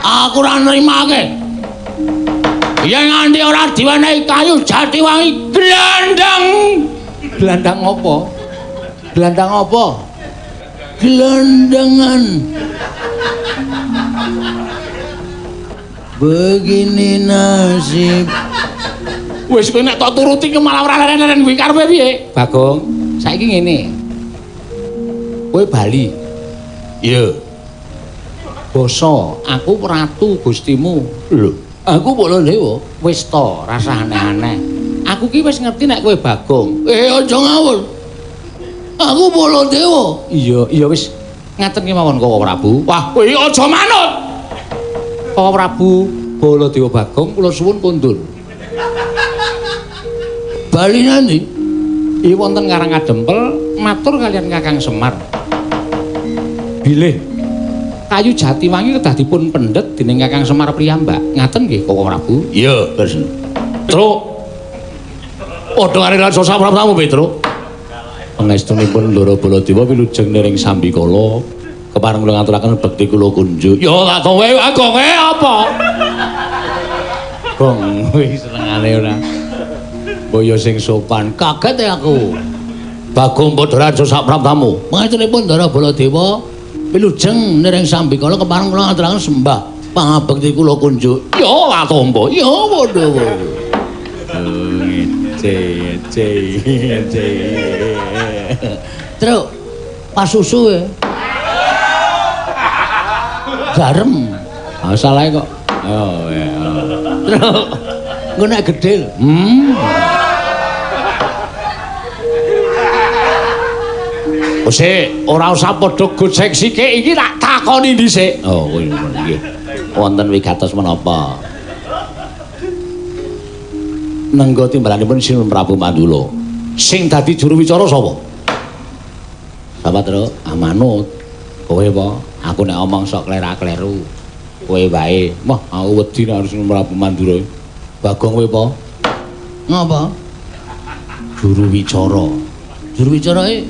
Aku ora nrimake. Yen nganti ora diwenehi kayu jati wangi glandang. Gelandang apa? Gelandang apa? Gelandangan. Begini nasib. Wis kowe nek tak turuti ke malah ora leren-leren kuwi karepe piye? Bagong, saiki ngene. Kowe Bali. Iya. Basa, aku ratu Gustimu. Lho, aku Bala Dewa. Wis to, rasa aneh-aneh. Aku ki wis ngerti nek kowe Bagong. Aja ngawur. Aku Bala Dewa. Iya wis. Ngaten ki mawon Koko Prabu. Wah, kowe aja manut. Koko Prabu Bala Dewa Bagong kula suwun kondur. Bali nanti. Iki wonten Karangadempel matur kalian Kakang Semar. Bilih kayu jati wangi kedah dipun pendhet dening Kakang Semar Priyambak. Ngaten nggih Koko Prabu? Iya, Kresna. Truk. Padha karo Raja Saprabu Petro. Pangestunipun Ndara Baladewa wilujeng nering Sambikala kepareng kula ngaturaken bekti kula kunjuk. Ya tak kowe apa? Gong wis senengane ora. Boyo sing sopan. Kaget aku. Bagong Padha Raja Saprabu. Pangestunipun Ndara Baladewa wilujeng nering Sambikala kepareng kula ngaturaken sembah pangabekti kula kunjuk. Ya tak tampa. Ya padha. Truk, pas susu ya. Garam. Masalahe kok. Oh ya. Truk, engko nek gedhe. Ora usah padha gocek sikik iki tak takoni dhisik. Oh, nggih. Wonten wigatos menapa? Nengga timbalanipun Sinun Prabu Mandula. Sing dadi juru wicara sapa? Sapa, Truk? Amanut. Kowe apa? Aku nek omong sok klera-kleru. Kowe wae. Wah, aku wedi nek Sinun Prabu Mandura. Bagong kowe apa? Ngapa? Juru wicara. Juru wicarae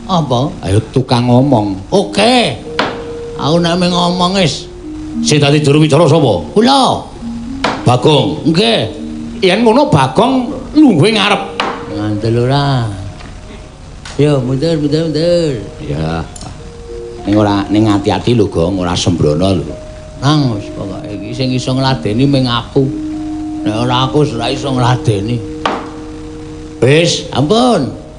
apa? Ayo tukang ngomong. Oke. Aku nek ngomong wis. Sing dadi juru wicara sapa? Kula. Bagong. Nggih. Yen ngono Bagong lungguhe ngarep. Ngandel ora. Yo, mundur. Ya. Ning ati-ati lho, Gong, ora sembrono lho. Nang wis pokoke iki sing iso ngladeni mung aku. Nek ora aku ora iso ngladeni. Wis, Ampun.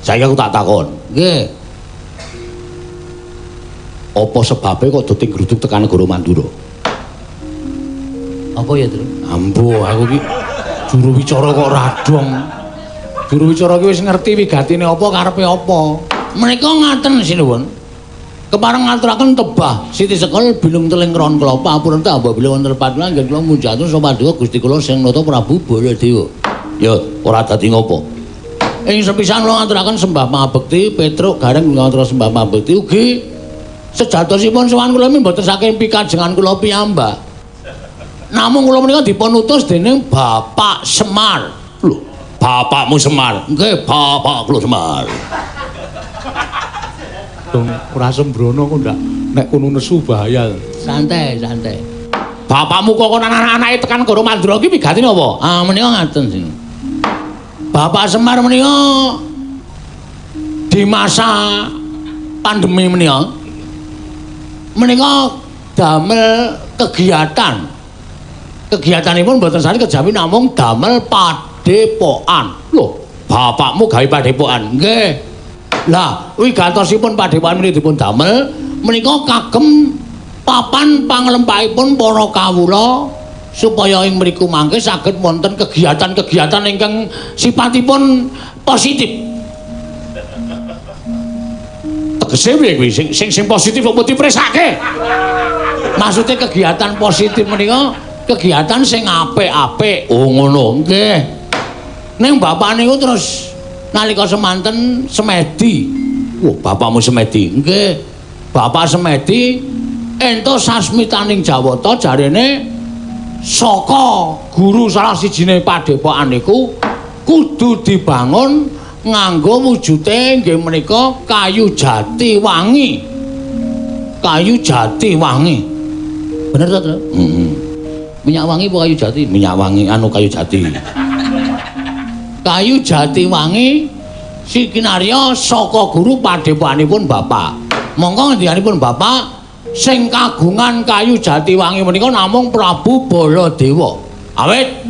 saiki aku tak takon. Nggih. Apa sebabe kok dadi gruduk tekan negara Mandura? Apa ya, Tru? Ambo, aku ki juru wicara kok radong. Juru wicara ki wis ngerti wigatine apa karepe apa. Menika ngaten sinuwun. Kepareng ngaturaken tebah Siti Sekol bilung teling ron kula papuran ta bila wonten patulan nggih kula munjatun sapaduka Gusti kula sing nata Prabu Baladewa. Ya, ora dadi ngopo. Ing sepisan kula ngaturaken sembah pangabekti Petruk gareng ngaturaken sembah pangabekti ugi sejatosipun sowan kula mboten saking pikajengan kula piyambak. Namung kula menika dipun utus dening Bapak Semar. Lho, bapakmu Semar. Nggih, bapak kula Semar. Dong ora sembrono kok ndak nek kono nesu bahaya. Santai. Bapakmu kok anak-anake tekan Goro Mandura ki wigatine apa? Ah menika ngaten sing. Bapak Semar menika di masa pandemi menika damel kegiatan. Kegiatanipun mboten sami kejawi namung damel padepokan. Lho, bapakmu gawe padepokan. Nggih. Lah, wigatosipun padepokan menika dipun damel menika kagem papan panglempahipun para kawula supaya ing mriku mangke saged wonten kegiatan-kegiatan ingkang sipatipun positif. Tegese piye kuwi sing positif apa dipresake? Maksude kegiatan positif menika kegiatan sing apik-apik. Oh ngono. Nggih. Ning bapak niku terus nalika semanten semedi. Wah, bapakmu semedi. Nggih. Bapak semedi entuk sasmitaning Jawata jarene saka guru salah sijine padepokan niku kudu dibangun nganggo wujude nggih menika kayu jati wangi. Kayu jati wangi. Bener to, Tru? Minyak wangi apa kayu jati? Minyak wangi anu kayu jati. Kayu jati wangi Sikinarya saka guru padepokanipun Bapak. Monggo ngendikanipun Bapak sing kagungan kayu jati wangi menika namung Prabu Baladewa. Awit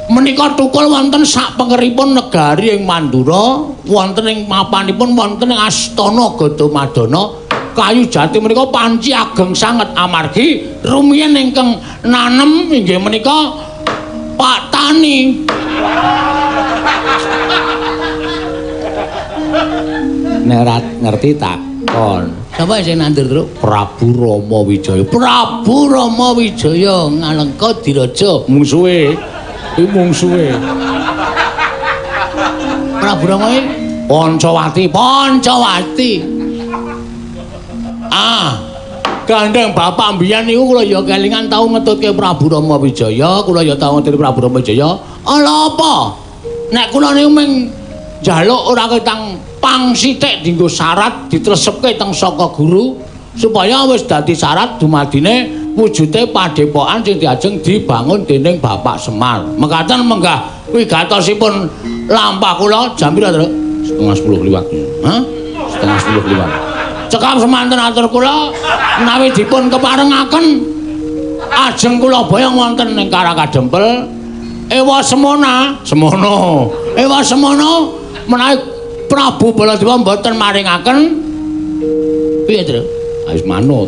menika tukul wonten sak pengeripun negari ing Mandura, wonten ing mapanipun wonten ing Astana Gadamadana. Kayu jati menika panci ageng sanget amargi rumiyin ingkang nanem inggih menika Pak Tani. Nek ngerti takon. Sapa sing nandur, Tru? Prabu Rama Wijaya. Prabu Rama Wijaya Ngalengka Diraja. Mungsuhe. Iki mungsuhe. Prabu Rama iki Pancawati. Pancawati. Gandeng bapak mbiyen niku kula ya kelingan tau ngetutke Prabu Rama Wijaya, kula ya tau ngetutke Prabu Rama Wijaya. Ala apa? Nek kula niku mung njaluk ora ketang pang sithik dienggo syarat ditresepke teng saka guru supaya wis dadi syarat dumadine wujude padepokan sing diajeng dibangun dening Bapak Semar. Mekaten menggah wigatosipun lampah kula jam pira, Tru? 9:30 liwat. Hah? 9:30 liwat. Cekap semanten atur kula menawi dipun keparengaken ajeng kula boyong wonten ing Karakadempel ewa semana semono ewa semono menawi Prabu Baladewa mboten maringaken piye, Tru? Wis manut.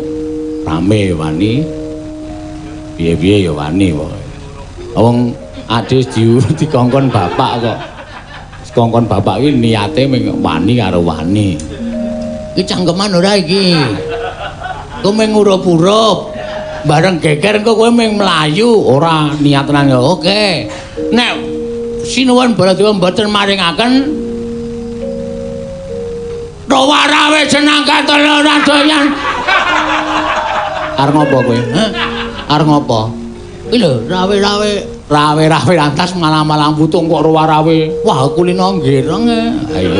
Rame wani. Piye-piye ya wani wae. Wong ade dikongkon bapak kok. Dikongkon bapak kuwi niate mung wani karo wani. Iki cangkeman ora iki. Kowe mung ngurup-urup. Bareng geger engko kowe mung mlayu, ora niat tenan ya. Oke. Nek sinuwun Baladewa mboten maringaken Rawarawe jeneng katelo ora doyan. Arep ngopo kowe? Hah? Arep ngopo? Iki lho, rawe-rawe lantas malang-malang putung kok rawarawe. Wah, kulino nggireng. Ayo.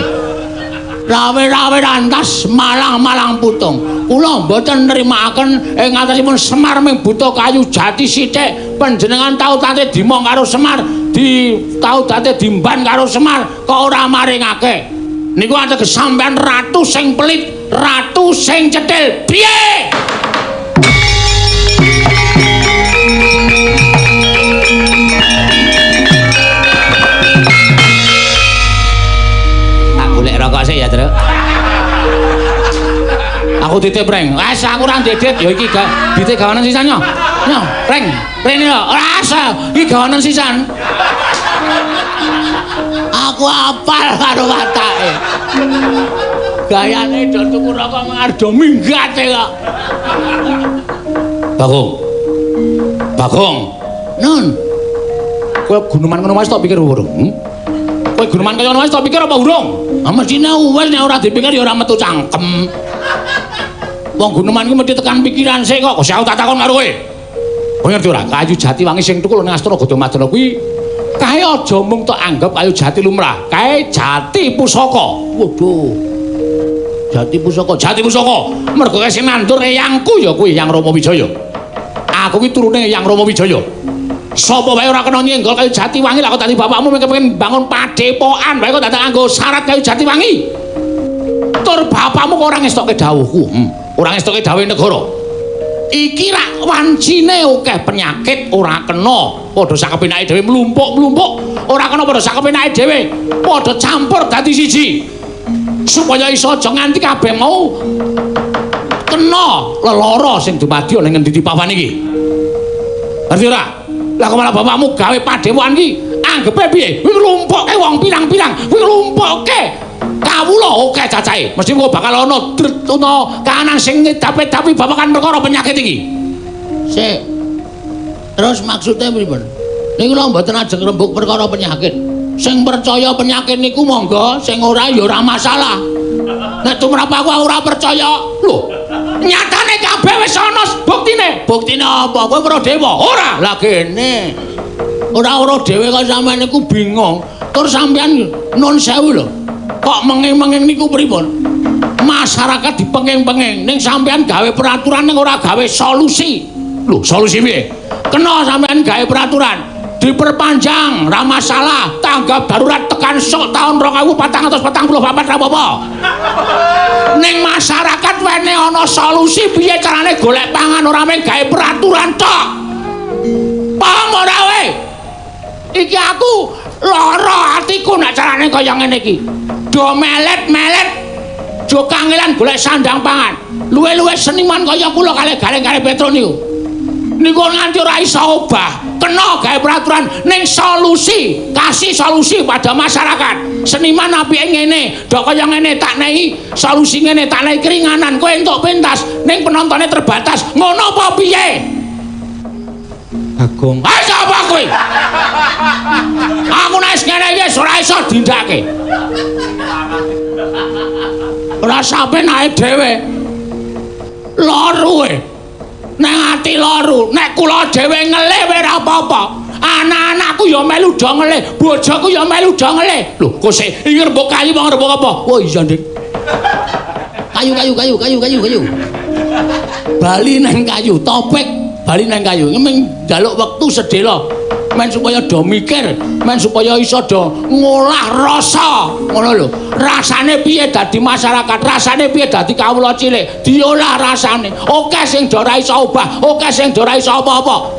Rawe-rawe lantas malang-malang putung. Kula mboten nrimakaken ing ngatasipun Semar ming buta kayu jati sithik. Panjenengan tau tate dimong karo Semar, tau tate dimban karo Semar, kok ora maringake. Niku ateges sampean ratu sing pelit, ratu sing cetil. Piye? Tak golek rokok sik ya, Tru. Aku titip reng. Wes aku ora ndedit ya iki ditik gawanan sisan yo. Yo, reng. Rene yo. Ora asa, iki gawanan sisan. Aku apal karo watake. Gayane do tuku rokok ngardo minggate kok. Bagong. Nun. Kowe guneman ngono wis tak pikir urung. Kowe guneman kaya ngono wis tak pikir apa urung? Mesine wis nek ora dipikir ya ora metu cangkem. Wong guneman iki mesti tekan pikiran sik kok. Kok tak takon karo kowe. Kowe ngerti ora? Kayu jati wangi sing tukul ning Astana Gadamadana kuwi kae aja mung tok anggap kayu jati lumrah. Kae jati pusaka. Waduh. Jati pusaka. Mergo sing nandur eyangku ya kuwi Eyang Rama Wijaya. Aku ki turune Eyang Rama Wijaya. Sapa wae ora kena nyenggol kayu jati wangi lak kok dadi bapakmu mung kepengin bangun padepokan wae kok dadak nganggo syarat kayu jati wangi. Tur bapakmu kok ora ngestokke dawuhku. Ora ngestokke dawuhe negara. Iki rak wancine akeh penyakit ora kena padha sak kepenake dhewe mlumpuk-mlumpuk ora kena padha sak kepenake dhewe padha campur dadi siji supaya iso aja nganti kabeh mau kena lelara sing dumadi ning ngendi papan iki. Ngerti ora? Lah kok malah bapakmu gawe padepokan iki anggepe piye? Kuwi nglumpukke wong pirang-pirang, kuwi nglumpukke kawula akeh cacahe. Mesti kok bakal ana kahanan sing ngedapi-dapi babagan perkara penyakit iki. Sik. Terus maksudnya pripun? Niku lho mboten ajeng rembug perkara penyakit. Sing percaya penyakit niku monggo, sing ora ya ora masalah. Nek tumrap aku ora percaya, lho. Nyatane kabeh wis ana buktine. Buktine apa? Kowe weruh dewa? Ora. Lah kene. Ora weruh dhewe kok sampean niku bingung. Tur sampean nun sewu lho. Kok menging-menging niku pripun? Masyarakat dipenging-penging ning sampean gawe peraturan ning ora gawe solusi. Lho, solusi piye? Kena sampean gawe peraturan diperpanjang ra masalah tanggap darurat tekan sok tahun 2444 ra apa-apa. Ning masyarakat wene ana solusi piye carane golek pangan ora mung gawe peraturan tok. Paham ora we? Iki aku lara atiku nek carane kaya ngene iki. Do melet-melet jo kangelan golek sandang pangan. Luwe-luwe seniman kaya kula kalih gareng-gareng Petro niku. Niku nganti ora iso obah. Kena gawe peraturan ning solusi, kasih solusi pada masyarakat. Seniman apike ngene, dok kaya ngene tak nehi solusi ngene, tak nehi keringanan, kowe entuk pentas ning penontonnya terbatas. Ngono apa piye? Agung. Ah sapa kowe? Aku nek ngene iki ora iso dindake. Ora sampe naik dhewe. Loro nek ati loro, nek kula dhewe ngelih ora apa-apa. Anak-anakku ya melu do ngelih, bojoku ya melu do ngelih. Lho, kok sik iki rembug kayu apa rembug apa? Wah iya, Dik. Kayu. Bali nang kayu, topik bali nang kayu. Ming njaluk wektu sedhela. Men supaya do mikir, men supaya iso do ngolah rasa. Ngono lho. Rasane piye dadi masyarakat, rasane piye dadi kawula cilik, diolah rasane. Oke sing do ora iso obah, oke sing do ora iso apa-apa.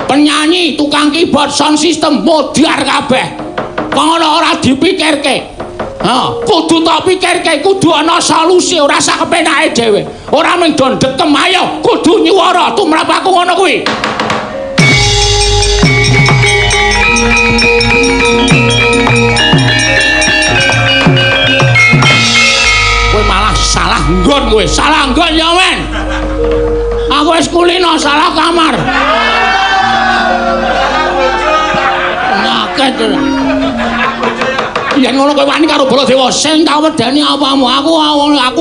Penyanyi, tukang keyboard, sound system modar kabeh. Kono ora dipikirke. Kudu tak pikirke, kudu ana solusi, ora sak kepenake dhewe. Ora mung do ndekem, ayo kudu nyuwara tumrap aku ngono kuwi. Salah nggon ya men. Aku wis kulino salah kamar. Ngaket. Yen ngono kowe wani karo Baladewa sing tak wedani apamu. Aku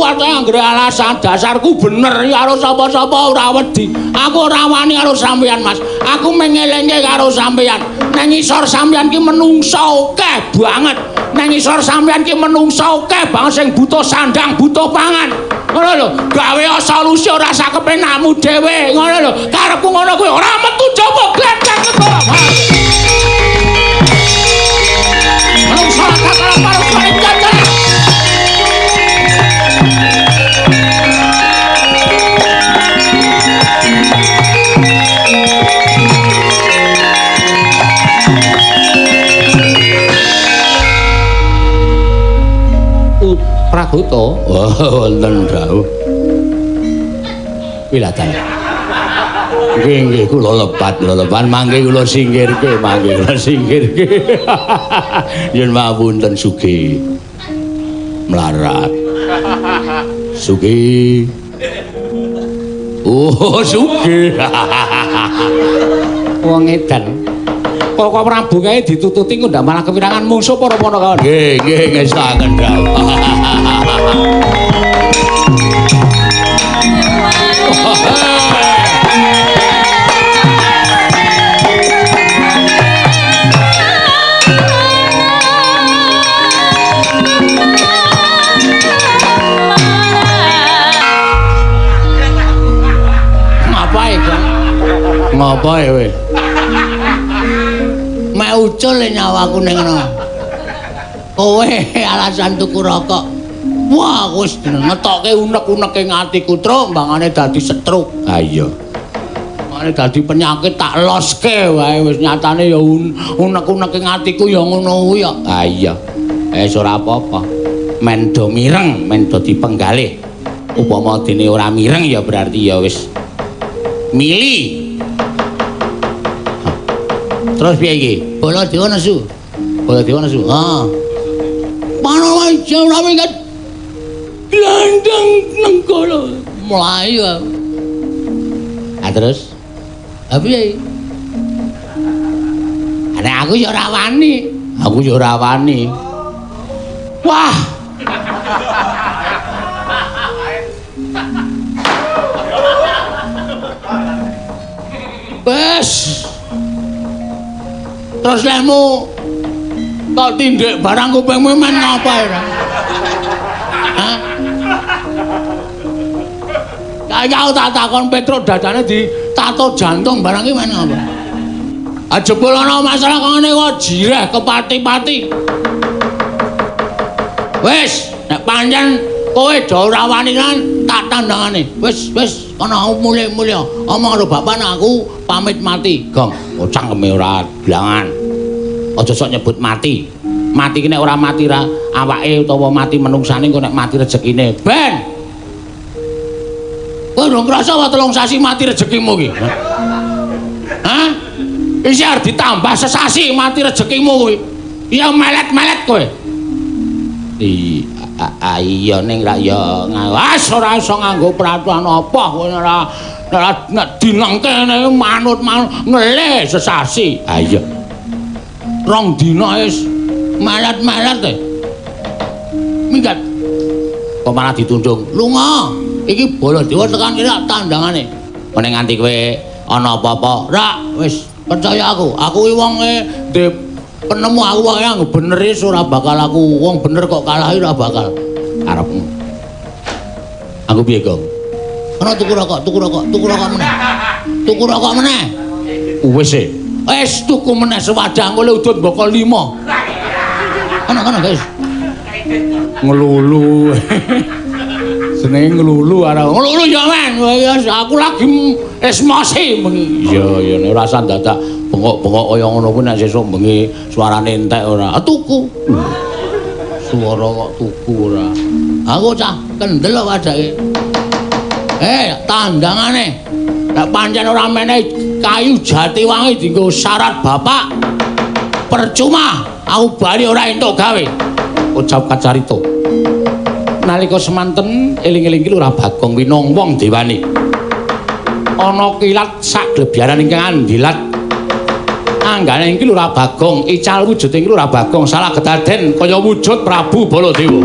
ate anggere alasan dasarku bener karo sapa-sapa ora wedi. Aku ora wani karo sampeyan Mas. Aku mengelenge karo sampeyan. Nang isor sampeyan ki menungso akeh banget. Nang isor sampeyan ki menungso akeh banget sing butuh sandang, butuh pangan. Ngono lho, gawe solusi ora sak kepenakmu dhewe. Ngono lho, karepku ngono kuwi ora metu jowo gledek negara. Menungso kakak karo kare jajan. Pragoto, wonten dawuh. Wilatan. Nggih kula lepat mangke kula singkirke. Yen mawonten sugih. Melarat. Sugih. Oh, sugih. Wong edan. Kok Prabu kae ditututi kok ndak malah kewirangan mungsuh para pono kawan. Nggih ngesaken dawuh. Ngapae kowe? Mek ucul nyawaku ning ngono. Kowe alasan tuku rokok. Wah, wis ngetokke unek-uneke atiku, Truk, mbangane dadi stroke. Ha iya. Mbangane dadi penyakit tak loske wae wis nyatane ya unek-uneke atiku ya ngono kuwi ya. Ha iya. Ora apa-apa. Men do mireng, men do dipenggalih. Upama dene ora mireng ya berarti ya wis mili. Terus piye iki? Baladewa nesu. Ha. Mana wae ora minggat. Glandeng nengkolo. Mlayu. Ah terus? Ha piye? Nek aku ya ora wani. Wah. Wes. Terus lemu tak tindik barang kupingmu men ngapa ya? Hah? Kaya tak takon Petro dadane tato jantung barang iki men apa? Ah jebul ana masalah kene kok jireh kepati-pati. Wis, nek pancen kowe do ora wani kan tak tandangane. Wis kana mulih-mulih omong karo bapak aku pamit mati. Gong, cangkeme ora blangan. Aja sok nyebut mati. Mati ki nek ora mati ra awake utawa mati menungsane kok nek mati rezekine. Ben. Kowe ora ngrasa wae 3 sasi mati rezekimu ki. Hah? Iki arep ditambah sesasi mati rezekimu kuwi. Ya melet-melet kowe. Iya ning ra ya ngawas ora iso nganggo peraturan apa kowe ora nek dineng kene manut ngelih sesasi. Ha iya. 2 dina wis melet-melet e. Minggat. Kok malah ditundung. Lunga. Iki Baladewa tekan kene tandangane. Meneng nganti kowe ana apa-apa, ra wis percaya aku. Aku iki wonge penemu aku wae yang bener ora bakal aku wong bener kok kalahi ora bakal arepmu. Aku piye, Gong? Ana tuku rokok meneh. Tuku rokok meneh. Wis e. Wis tuku meneh sewadang oleh udut bokol 5. Ana guys. Ngelulu. Seneng ngelulu arek. Ngelulu ya men. Aku lagi esmosi bengi. Iya nek ora dadak bengok-bengok kaya ngono kuwi nek sesuk bengi suarane entek ora. Tuku. Suara kok tuku ora. Aku cah kendel wadake. Tandangane. Nek pancen ora meneh kayu Jatiwangi dienggo syarat bapak. Percuma aku bali ora entuk gawe. Ucap kacarita. Nalika semanten eling-eling ki Lurah Bagong winong wong dewani. Ana kilat sak glebyaran ingkang andilat. Anggane iki Lurah Bagong, ical wujuding Lurah Bagong salah kedaden kaya wujud Prabu Baladewa.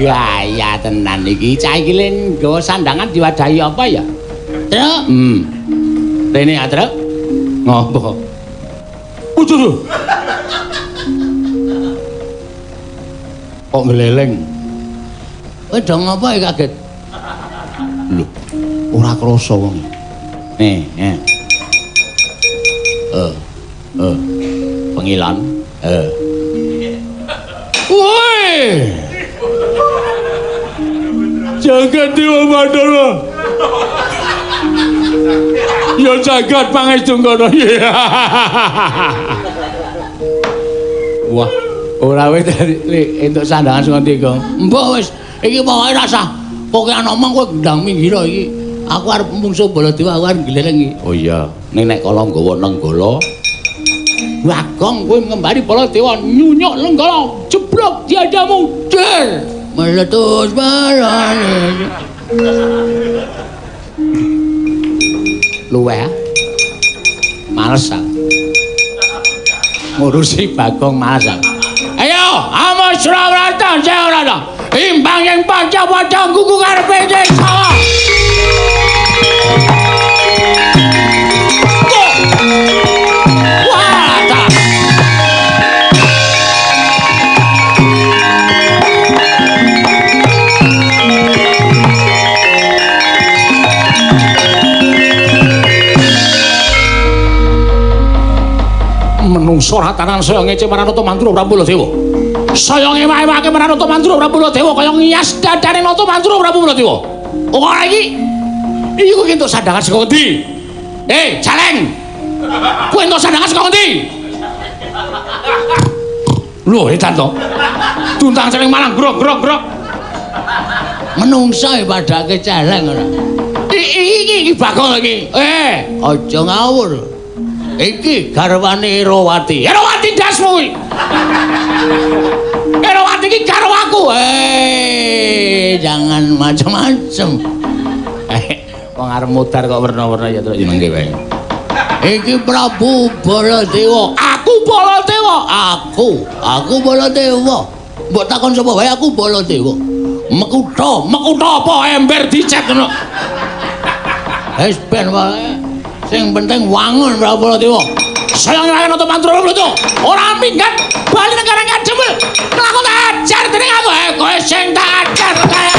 Gaya tenan iki cah iki len nggawa sandangan diwadahi apa ya? Truk. Rene ya, Truk. Ngopo? Udur. Kok ngeleleng? Kowe do ngopo kaget? Lho, ora krasa wong. Nih. Pengilan. Woi. Jagat Dewa Batara. Ya jagat pangestu kono. Wah, ora wis entuk sandangan sing ndi, Gong? Mbok wis, iki pokoke rasah. Pokoke ana omong kowe gendang minggir iki. Aku arep mungsuh Baladewa, aku arep gleleng iki. Oh iya, ning nek kala nggawa nenggala. Wah, Gong kowe ngembari Baladewa nyunyuk nenggala, jeblok tiada mundur. Meletus barane. Luweh. Males. Ngurusi Bagong males. Ayo, amos Surawarta Jayarata. Imbang yang Pancawata kuku karepe desa. Menungso ratanan saya ngece Maranata Mantura Prabu Baladewa. Saya ngewahe-wahe Maranata Mantura Prabu Baladewa kaya ngias dadane Nata Mantura Prabu Baladewa. Ora iki. Iki kok entuk sandangan saka endi? Jaleng. Kowe entuk sandangan saka endi? Lho, edan to. Tuntang celeng malang grok. Menungso padake celeng ora. Iki Bagong iki. Aja ngawur. Iki garwane Erawati. Erawati dasmu iki. Erawati iki karo aku. Jangan macam-macam. Wong arep mudar kok werna-werna ya terus jenenge wae. Iki Prabu Baladewa. Aku Baladewa. Aku Baladewa. Mbok takon sapa wae aku Baladewa. Mekutha apa ember dicek ngono. Wis ben wae. Sing penting wangun Prabu Baladewa. Sayang layan untuk mantra itu. Ora minggat bali negara ngajemel. Lakon ajar dening aku. Kowe sing tak ajar kaya.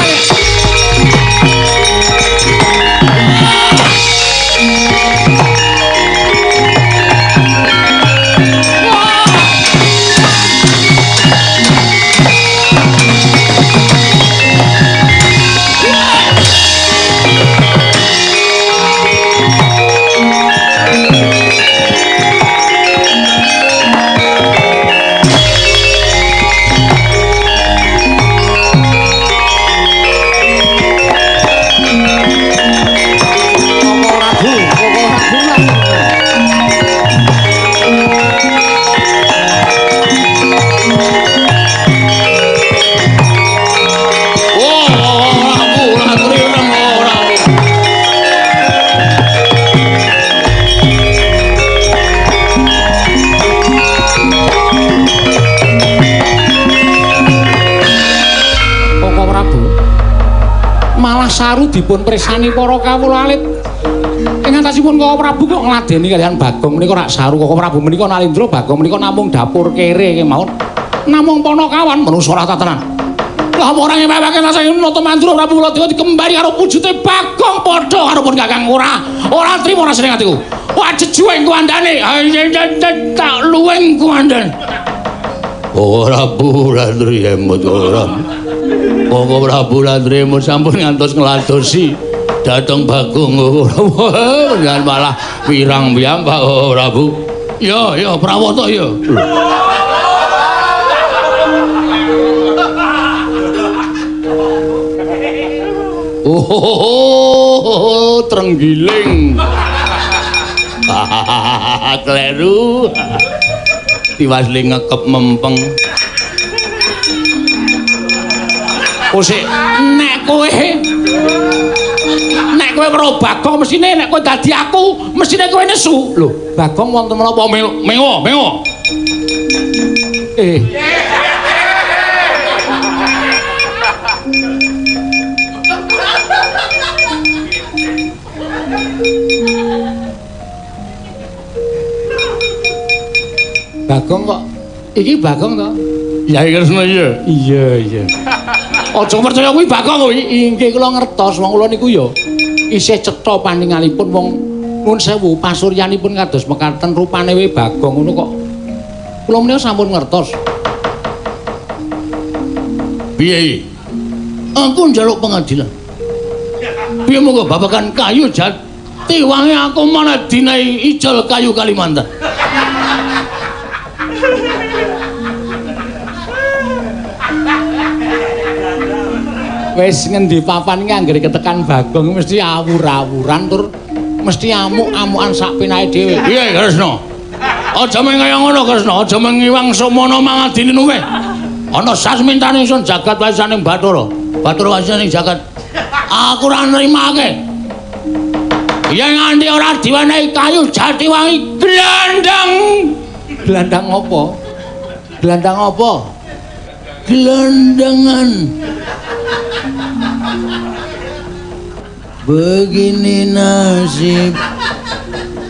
Saru dipun presani para kawula alit. Ing antasipun Koko Prabu kok ngladeni kalian Bagong menika rak saru Koko Prabu menika Nalindra Bagong menika namung dapur kere kemawon. Namung Panakawan manusa ora tenan. Lah ora ngewewake rasane nata mantra Prabu Baladewa dikembari karo wujude Bagong padha karo pun Kakang ora trima rasane atiku. Wah jejueng kuandane. Tak luweng kuandane. Ora Bulandri emut ora. Koko Prabu Landremu sampun ngantos ngladosi dhateng Bagong ora malah wirang piyambak Prabu. Ya prawata ya. Oh trenggiling. Kleru. Tiwasli ngekep mempeng. Sik nek kowe karo Bagong mesine nek kowe dadi aku mesine kowe nesu. Lho, Bagong wonten menapa mewa? Bagong kok iki Bagong to? Yai Kresna iya. Iya. Aja percaya kuwi Bagong kuwi. Inggih kula ngertos wong kula niku ya isih cetha paningalipun wong nuwun sewu pasuryanipun kados mekaten rupane wae Bagong ngono kok. Kula menika sampun ngertos. Piye? Aku njaluk pengadilan. Piye monggo babagan kayu jati wangi aku mana dinai ijol kayu Kalimantan. Wis ngendi papan iki anggere ketekan Bagong mesti awur-awuran tur mesti amuk-amukan sak penae dhewe. Piye Kresna? Aja meng kaya ngono Kresna, aja meng iwang semana mangadini nuwe. Ana sasmintane ingsun jagat wasaning Bathara. Bathara wasaning jagat. Aku ora nrimake. Yen nganti ora diwenehi kayu jati wangi glandang. Glandang apa? Glandang apa? Gelandangan. Begini nasib.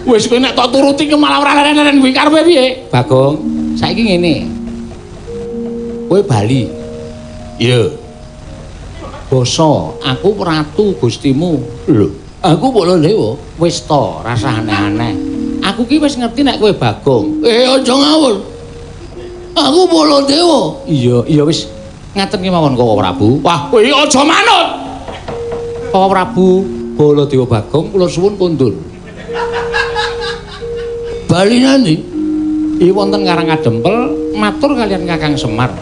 Wis kowe nek tak turuti ke malah ora leren-leren kuwi karepe piye? Bagong, saiki ngene. Kowe bali. Iya. Basa, aku ratu Gustimu. Lho, aku Baladewa. Wis to, rasa aneh-aneh. Aku ki wis ngerti nek kowe Bagong. Aja ngawur. Aku Baladewa. Iya wis. Ngaten ki mawon Koko Prabu. Wah, kowe aja manut. Koko Prabu Baladewa Bagong kula suwun kondur. Bali nanti iki wonten Karangadempel matur kalian Kakang Semar.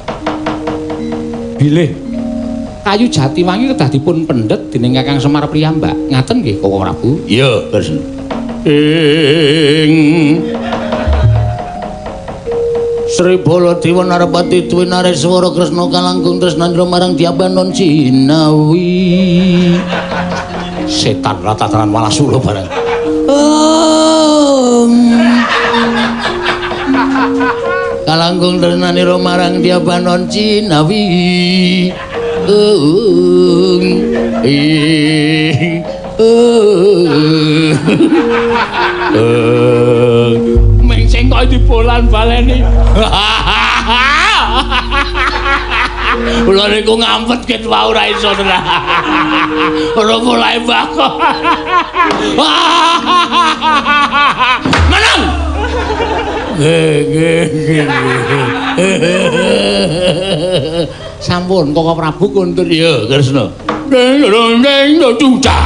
Bilih kayu Jatiwangi kedah dipun pendhet dening Kakang Semar Priyambak. Ngaten nggih Koko Prabu? Iya, Kresna. Sri Baladewa Narpati Dwi Nareswara Kresna kalangkung tresnandra marang Diabanon Cinawi. Setan ratataran Walasula bareng. Kalangkung tresnandra marang Diabanon Cinawi. Ming sing kok dibolan baleni. Kula niku ngampet ket wae ora iso tenan. Ora mulai bako. Menang. Sampun Koko Prabu kuntur ya Kresna. Deng duca.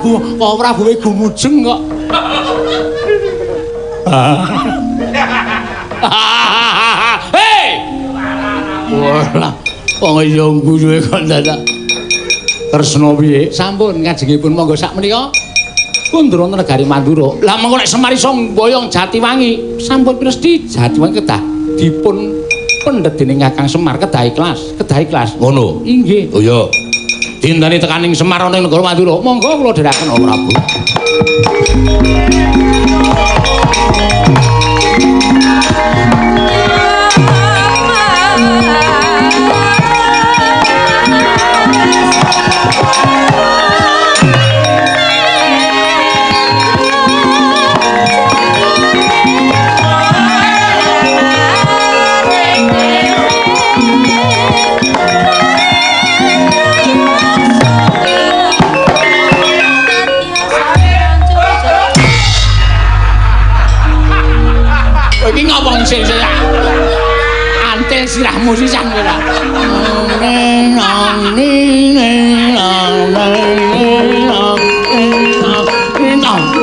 Kok Prabu gumujeng kok. Hei! Wah, wong iya guyuhe kok dadak. Kresna piye? Sampun ngajengipun monggo sak menika. Kundra negari Mandura. Lah mengko nek Semar iso mboyong Jatiwangi, sampun pinesti Jatiwangi kedah dipun pendhet dening Kakang Semar kedah ikhlas. Ngono. Inggih. Oh iya. Dintani tekaning Semar ana ing negara Mandura. Monggo kula dherekaken Om Prabu. Antel sirahmu sisan kowe.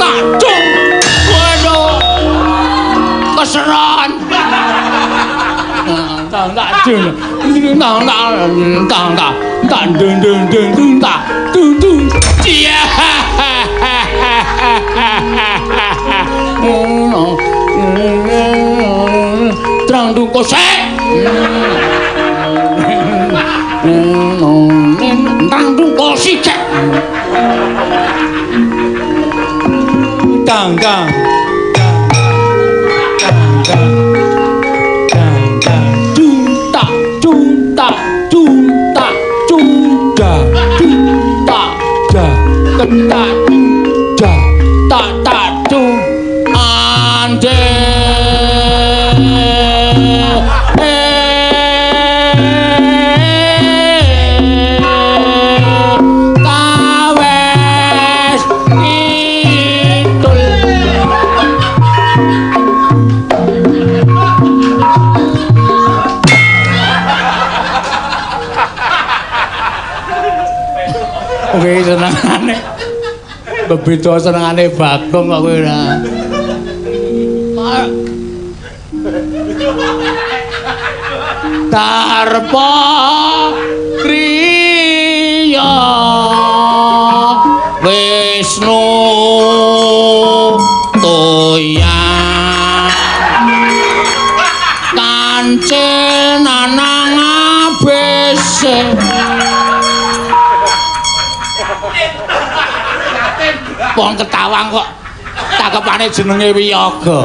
Tacung. Waduh. Keseran. Tacung. Terang dung kosek. Terang dung kosik. Dang dang. Oke, senengane. Bebeda senengane Bagong kok kowe ora. Darpa kriya Wisnu toya kancen anang abese wong ketawang kok Cakepane jenenge Wiyaga.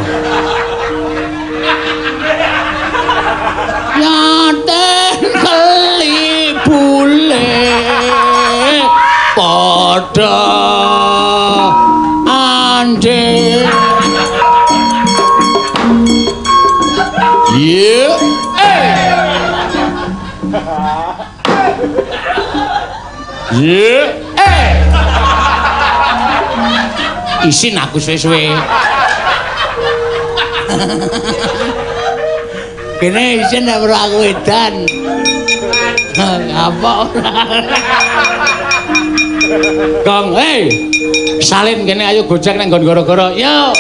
Yaten keli bule padha ande. Ye. Ye. Isin aku suwe-suwe. Kene isin nek ora aku edan. Apa ora? Gong, salin kene ayo gojek nang nggon gara-gara. Yo.